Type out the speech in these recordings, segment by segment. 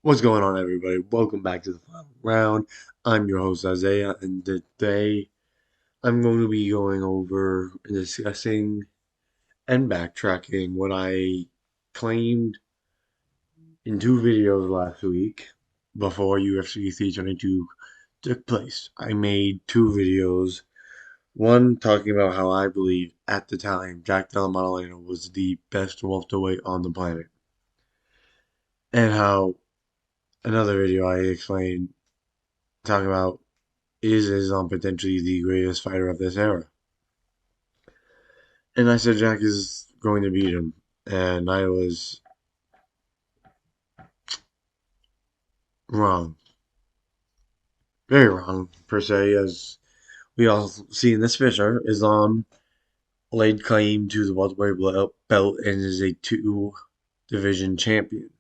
What's going on, everybody? Welcome back to the final round. I'm your host, Isaiah, and today I'm going to be going over and discussing and backtracking what I claimed in two videos last week before UFC 322 took place. I made two videos, one talking about how I believe at the time Jack Della Maddalena was the best welterweight on the planet, and how another video I explained talking about is Islam potentially the greatest fighter of this era? And I said Jack is going to beat him. And I was wrong. Very wrong, per se, as we all see in this picture. Islam laid claim to the welterweight belt and is a two division champion.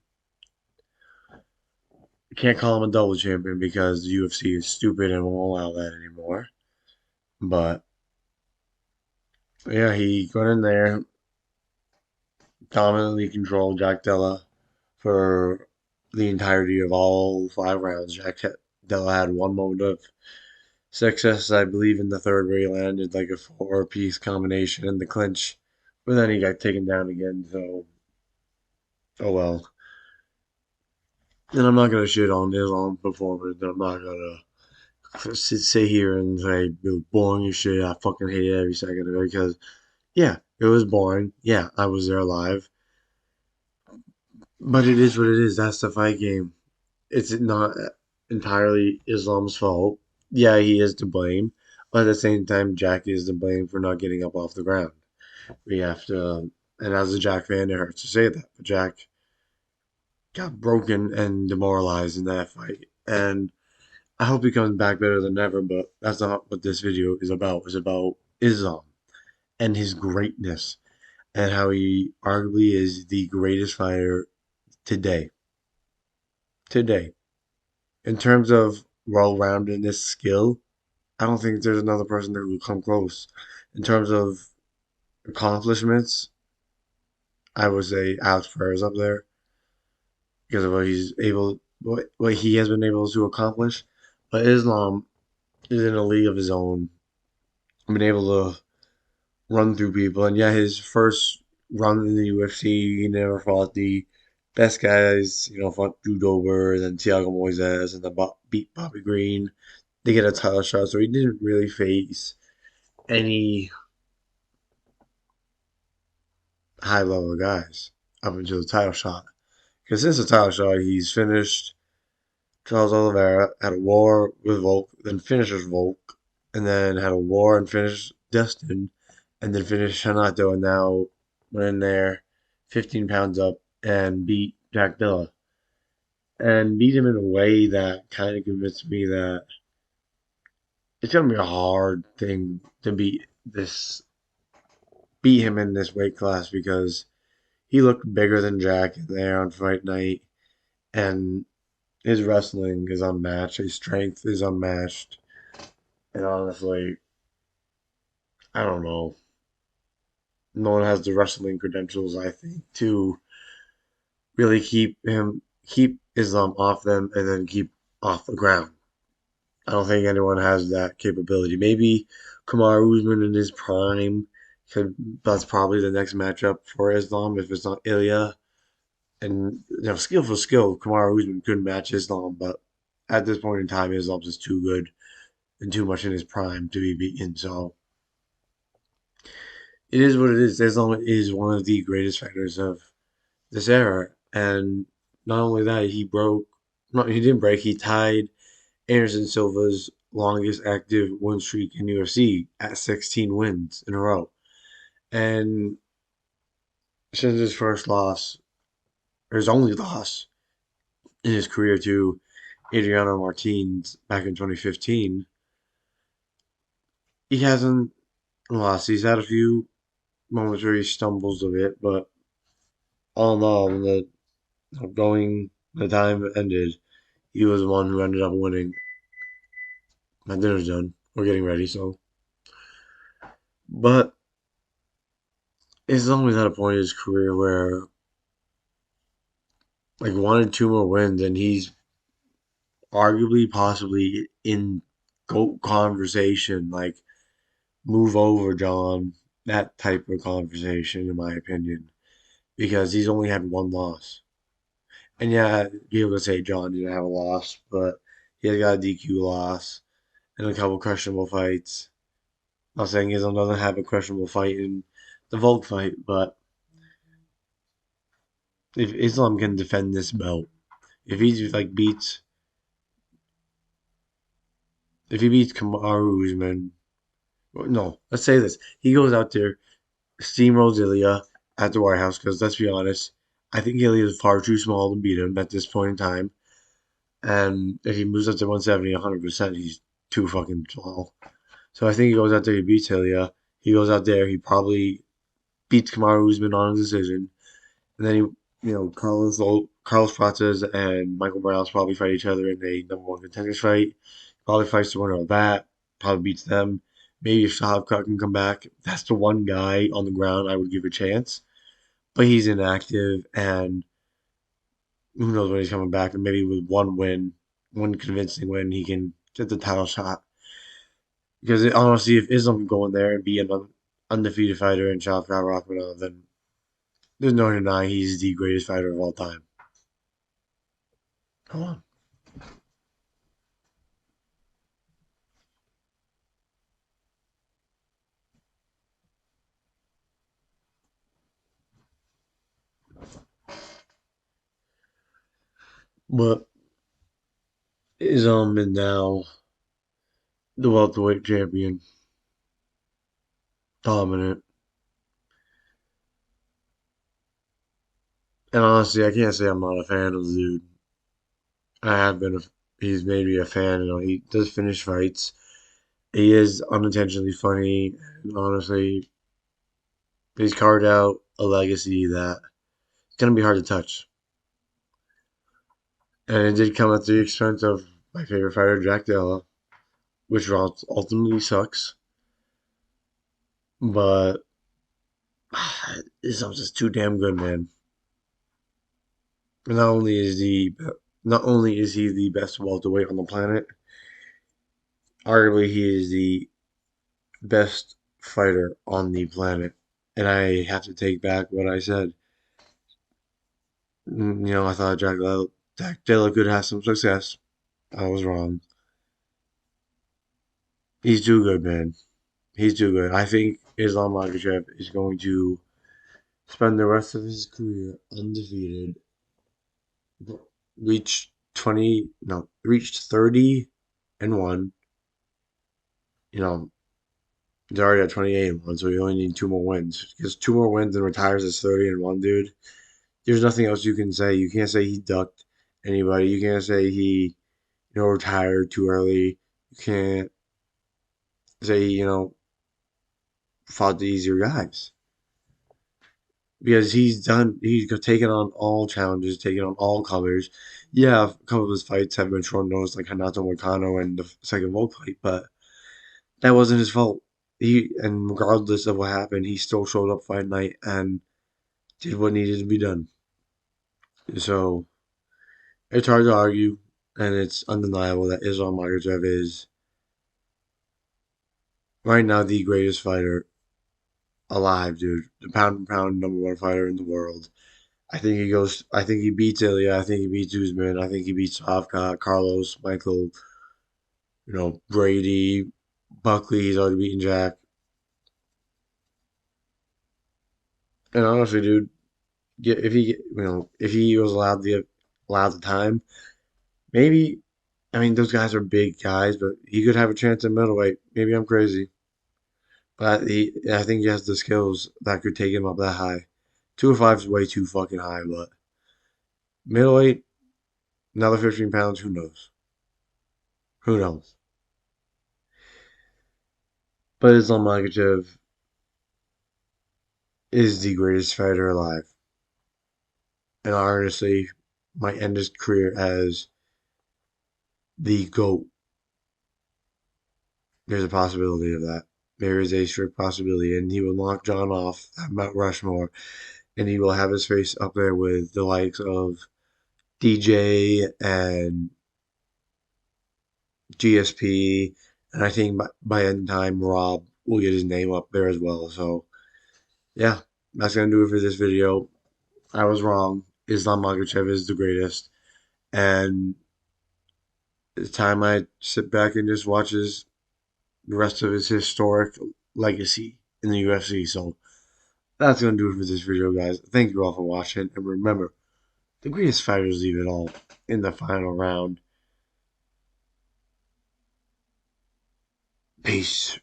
You can't call him a double champion because the UFC is stupid and won't allow that anymore. But yeah, he got in there, dominantly controlled Jack Della for the entirety of all 5 rounds. Jack Della had one moment of success, I believe, in the third where he landed like a four-piece combination in the clinch, but then he got taken down again. So, oh well. And I'm not gonna shit on his own performance. I'm not gonna sit here and say it was boring as shit. I fucking hated every second of it because yeah, it was boring. Yeah, I was there live, but it is what it is. That's the fight game. It's not entirely Islam's fault. Yeah, he is to blame, but at the same time, Jack is to blame for not getting up off the ground. We have to, and as a Jack fan, it hurts to say that, but Jack got broken and demoralized in that fight, and I hope he comes back better than ever. But that's not what this video is about. It's about Islam and his greatness and how he arguably is the greatest fighter today. Today, in terms of well-roundedness, skill, I don't think there's another person that will come close. In terms of accomplishments, I would say Alex Pereira up there because of what he has been able to accomplish. But Islam is in a league of his own. Been able to run through people, and yeah, his first run in the UFC, he never fought the best guys. Fought Drew Dober, then Thiago Moises, and then beat Bobby Green. They get a title shot, so he didn't really face any high level guys up until the title shot. Because since the title shot, he's finished Charles Oliveira, had a war with Volk, then finishes Volk, and then had a war and finished Dustin, and then finished Shanato, and now went in there 15 pounds up and beat Jack Dilla. And beat him in a way that kind of convinced me that it's going to be a hard thing to beat him in this weight class because he looked bigger than Jack in there on fight night, and his wrestling is unmatched. His strength is unmatched. And honestly, I don't know. No one has the wrestling credentials, I think, to really keep Islam off them and then keep off the ground. I don't think anyone has that capability. Maybe Kamaru Usman in his prime could. That's probably the next matchup for Islam if it's not Ilya. And skill for skill, Kamaru Usman couldn't match Islam, but at this point in time, Islam's just too good and too much in his prime to be beaten. So it is what it is. Islam is one of the greatest fighters of this era, and not only that, he broke. No, he didn't break. He tied Anderson Silva's longest active win streak in UFC at 16 wins in a row. And since his first loss, or his only loss in his career to Adriano Martins back in 2015, he hasn't lost. He's had a few moments where he stumbles a bit, but all in all, the time ended, he was the one who ended up winning. My dinner's done. We're getting ready, so. But he's always at a point in his career where like 1 or 2 more wins, and he's arguably possibly in GOAT conversation, like move over John, that type of conversation, in my opinion, because he's only had one loss. And yeah, people could say John didn't have a loss, but he has got a DQ loss and a couple questionable fights. Not saying Islam doesn't have a questionable fight in the Volk fight, but if Islam can defend this belt, if he like if he beats Kamaru Usman, no, let's say this, he goes out there, steamrolls Ilya at the White House, because let's be honest, I think Ilya is far too small to beat him at this point in time. And if he moves up to 170, 100%, he's too fucking small. So I think he goes out there, he beats Ilya. He goes out there, he probably beats Kamaru Usman on a decision. And then Carlos Prates and Michael Morales probably fight each other in a number one contenders fight. Probably fights the winner of that. Probably beats them. Maybe if Shavkat can come back, that's the one guy on the ground I would give a chance. But he's inactive, and who knows when he's coming back? And maybe with one win, one convincing win, he can get the title shot. Because honestly, if Islam can go in there and be an undefeated fighter and Shavkat Rakhmonov, then there's no denying he's the greatest fighter of all time. Come on. But Islam is now the welterweight champion, dominant. And honestly, I can't say I'm not a fan of the dude. I have been. He's made me a fan. He does finish fights. He is unintentionally funny. And honestly, he's carved out a legacy that it's gonna be hard to touch. And it did come at the expense of my favorite fighter, Jack Della, which ultimately sucks. But Islam's just too damn good, man. Not only is he not only is he the best welterweight on the planet, arguably he is the best fighter on the planet. And I have to take back what I said. I thought Jack Dilla could have some success. I was wrong. He's too good, man. He's too good. I think Islam Makhachev is going to spend the rest of his career undefeated, reach 20, no, reached 30-1. You know, he's already at 28-1, so he only needs 2 more wins. He gets 2 more wins and retires as 30-1, dude. There's nothing else you can say. You can't say he ducked anybody. You can't say he, retired too early. You can't say, fought the easier guys. Because he's taken on all challenges, taken on all colors. Yeah, a couple of his fights have been short notice, like Hanato Moicano and the second Volk fight, but that wasn't his fault. And regardless of what happened, he still showed up fight night and did what needed to be done. So it's hard to argue, and it's undeniable that Islam Makhachev is right now the greatest fighter alive, dude. The pound for pound number one fighter in the world. I think he goes. I think he beats Ilya. I think he beats Usman. I think he beats Shavkat, Carlos, Michael. Brady, Buckley. He's already beaten Jack. And honestly, dude, if he was allowed the time, maybe. I mean, those guys are big guys, but he could have a chance at middleweight. Maybe I'm crazy, but I think he has the skills that could take him up that high. 205 is way too fucking high, but middleweight, another 15 pounds. Who knows? Who knows? But Islam Makhachev is the greatest fighter alive, and honestly, might end his career as the GOAT. There's a possibility of that. There is a strict possibility, and he will knock John off at Mount Rushmore, and he will have his face up there with the likes of DJ and GSP, and I think by end time Rob will get his name up there as well. So yeah, that's gonna do it for this video. I was wrong. Islam Makhachev is the greatest, and it's time I sit back and just watches the rest of his historic legacy in the UFC. So that's gonna do it for this video, guys. Thank you all for watching, and remember, the greatest fighters leave it all in the final round. Peace.